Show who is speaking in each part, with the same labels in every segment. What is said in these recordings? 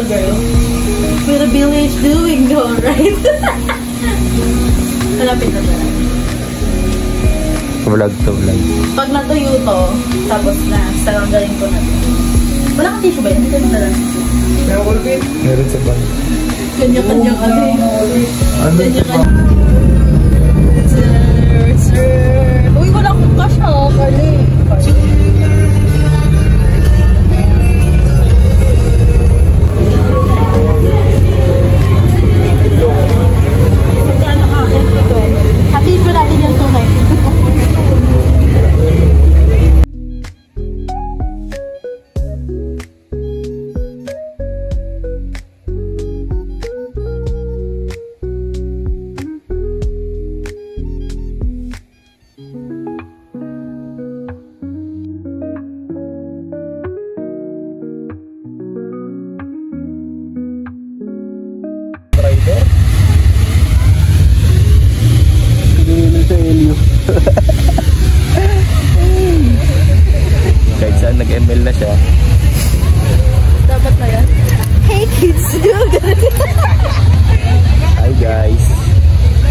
Speaker 1: the girl. What a village doing though, right? Malapit na ba?
Speaker 2: Vlog to vlog.
Speaker 1: Pag natuyo to, tapos na, saranggalin ko na to. Wala kang tissue ba yan? Hindi ka na lang.
Speaker 2: Meron sa bag.
Speaker 1: Kanya-kanya ka din. Kanya-kanya. Uy, wala akong cash ha. Kali. Happy ko natin yung tunay.
Speaker 2: Kahit saan nag-ML na siya.
Speaker 1: Dapat na yan. Hey kids!
Speaker 2: Hi guys!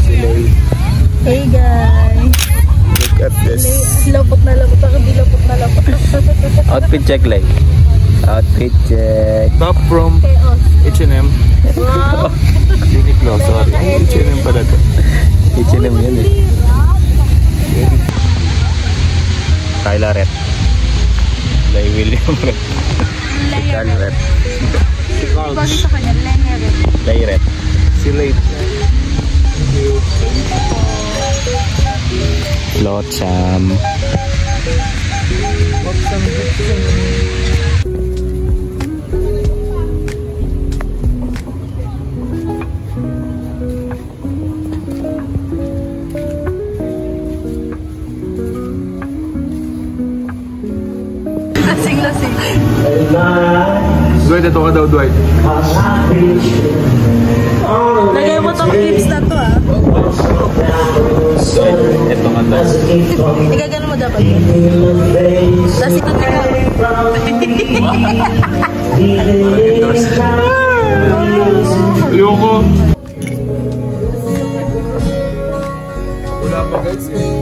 Speaker 2: Silay.
Speaker 1: Hey guys!
Speaker 2: Look at this.
Speaker 1: Lapot na lapot. Hindi lapot na lapot.
Speaker 2: Outfit check like. Outfit check.
Speaker 3: Top from H&M.
Speaker 1: Wow!
Speaker 3: Uniqlo, sorry. H&M pala to.
Speaker 2: H&M yun eh. Kyla Ret. Lay William Ret. Kyla Ret.
Speaker 1: Bagay sa kanya,
Speaker 2: Lay Ret.
Speaker 3: Si Late.
Speaker 2: Flotsam.
Speaker 1: Lasing-lasing.
Speaker 3: Dwight, ito ka daw, Dwight.
Speaker 1: Lagay mo tong clips na to ah.
Speaker 2: Ito nga daw.
Speaker 1: Igagano mo dapat yun. Lasing na ka.
Speaker 3: Ayoko. Wala pa guys eh.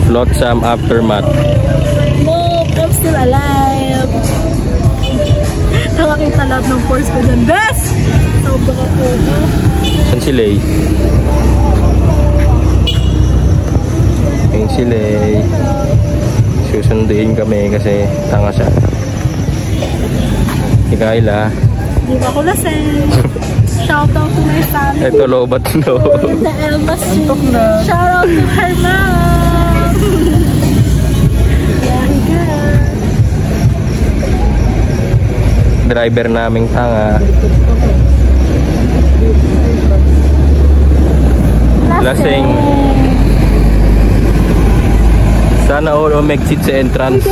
Speaker 2: Flotsam aftermath.
Speaker 1: No, I'm still alive. Nakakita lahat ng force ko dyan. Best! Sobrang ako.
Speaker 2: Saan si Lay? Ayun si Lay. Susunduin kami kasi tanga siya. Si Kyla.
Speaker 1: Hindi ba ako lasing? Shout out to my family.
Speaker 2: Ito lobat no.
Speaker 1: The embassy. Shout out to her mom.
Speaker 2: Driver naming tanga. Lasing. Sana all umexit sa entrance.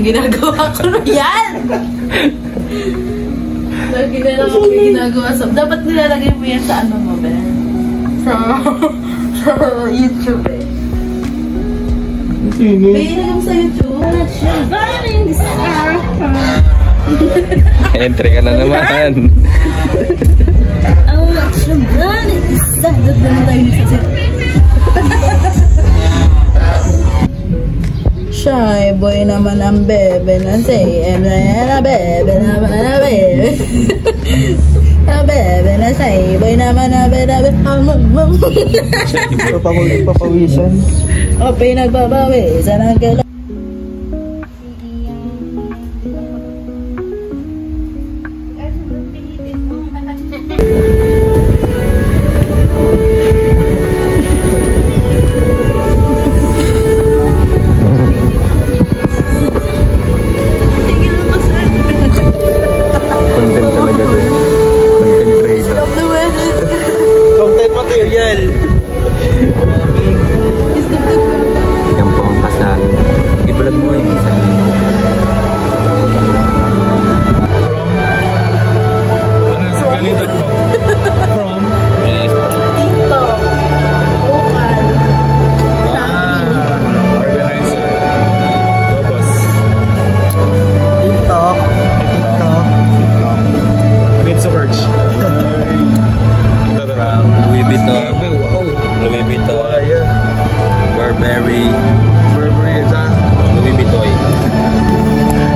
Speaker 1: ginagawa ko na yan! Lagi na lang ako may ginagawa. So, dapat nilalagay mo yan sa ano mo, be? Sa YouTube, eh. Pinagam sa YouTube.
Speaker 2: Entry ka na naman.
Speaker 1: Shy boy naman ang bebe na say na bebe naman na bebe. Na bebe na say boy naman na bebe.
Speaker 3: Papawisan.
Speaker 1: O pinagbabawisan ang gala.
Speaker 2: Content talaga doon. Content creator.
Speaker 3: Content material.
Speaker 2: Yung pangpasal. I-vlog mo yung isa.
Speaker 3: Ano sa ganito? From?
Speaker 1: TikTok. Local.
Speaker 3: Organizer. Lobos.
Speaker 4: TikTok.
Speaker 3: Need to search.
Speaker 2: Louis Vuitton. Louis Vuitton. Burberry.
Speaker 3: Burberry.
Speaker 2: Louis Vuitton.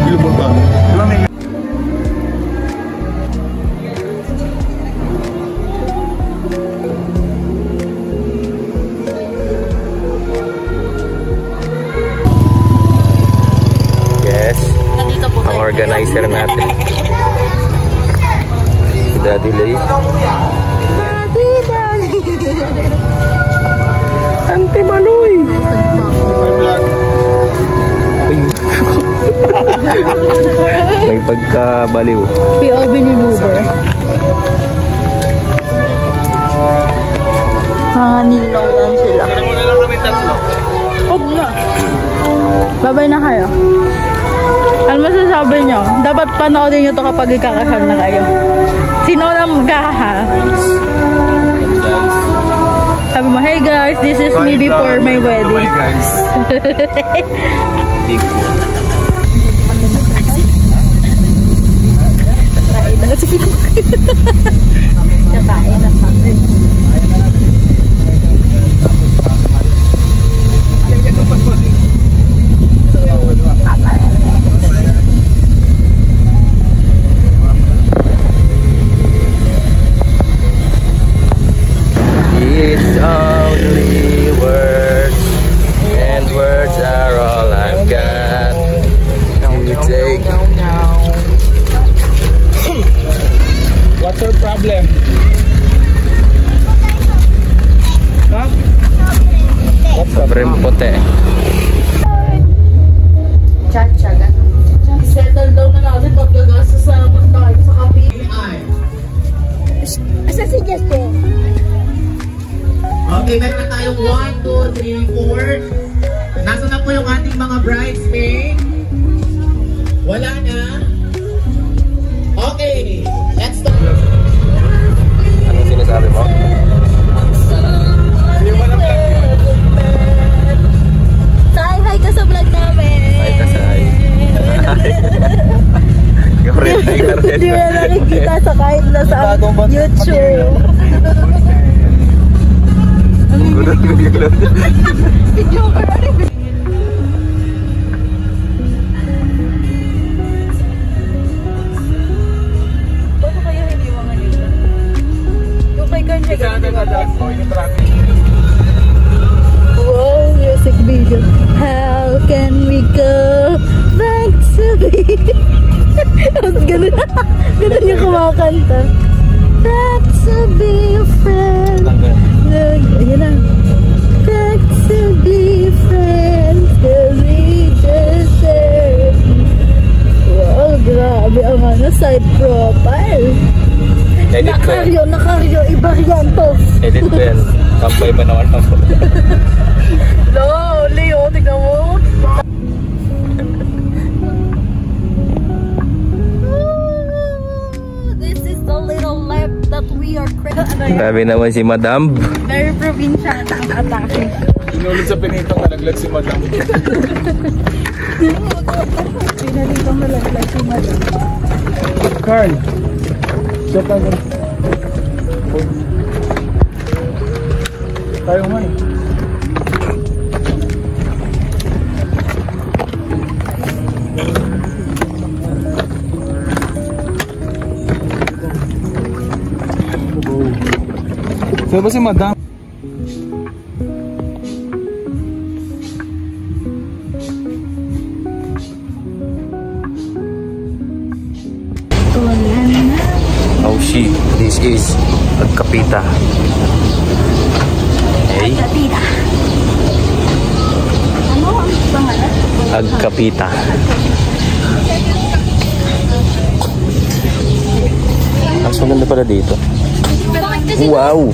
Speaker 3: Billboard ba?
Speaker 2: Yes.
Speaker 1: Nandito po
Speaker 2: Ang organizer natin. Si Daddy Lay. Auntie Maloy. May pagkabaliw.
Speaker 1: POV ni Luber. Hangilaw lang sila. Huwag na. Babay na kayo. Ano masasabi nyo? Dapat panoodin nyo to kapag ikakasal na kayo. Sino na magkaha? Sabi mo, hey guys, this is me before my wedding.
Speaker 3: Bye guys.
Speaker 2: Big.
Speaker 1: Nakain na sa akin.
Speaker 2: It's only words, and words are all I've got to take.
Speaker 3: What's your problem? Huh?
Speaker 2: Sobrang puti.
Speaker 1: Chachaga. Settle down na natin pagkagasa sa tayo sa kape.
Speaker 4: Asa si Justin?
Speaker 5: Okay, meron na tayong 1, 2, 3, 4. Nasaan na po yung ating mga bridesmaid? Wala na? Okay, let's start.
Speaker 2: Anong sinasabi mo?
Speaker 1: Say hi ka sa vlog namin.
Speaker 2: Ay, kasay. Karete, karete.
Speaker 1: Hindi mo na nakikita sa kahit na sa YouTube.
Speaker 2: Gulot ko yung gulot.
Speaker 1: Paano kaya hindi mga nila? Yung kay Kanye wow, music video. How can we go back to be? Tapos ganun. Ganun yung kumakanta. Back to be a friend. Ayan na. Back to be friends. Cause we just said. Wow, grabe ang ano, side profile.
Speaker 2: Edit ko yan.
Speaker 1: Nakaryo, iba yan to.
Speaker 2: Edit ko yan. Kampay pa naman ako.
Speaker 1: Leo, tignan mo. that we are crazy.
Speaker 2: Sabi naman si Madam.
Speaker 1: Very provincial ang atake.
Speaker 3: Inulog sa pinito, malaglag si Madam.
Speaker 1: Pinalito malaglag si Madam.
Speaker 3: Carl, siya pa rin. Tayo man. Saan ba si Madam?
Speaker 2: Oh shit, this is Agkapita. Hey,
Speaker 1: Ano ang pangalan?
Speaker 2: Agkapita. Ang maganda pala dito. Wow!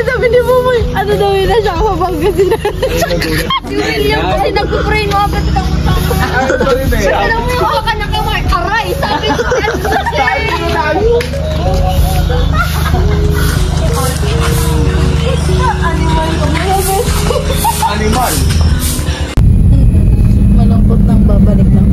Speaker 1: Sabi ni Momoy, ano daw yun na siya kapag kasi na. Si William kasi nagpupray mo agad ang utang. Alam mo yung baka nakamark, aray, sabi ko
Speaker 3: Animal!
Speaker 1: malungkot nang babalik ng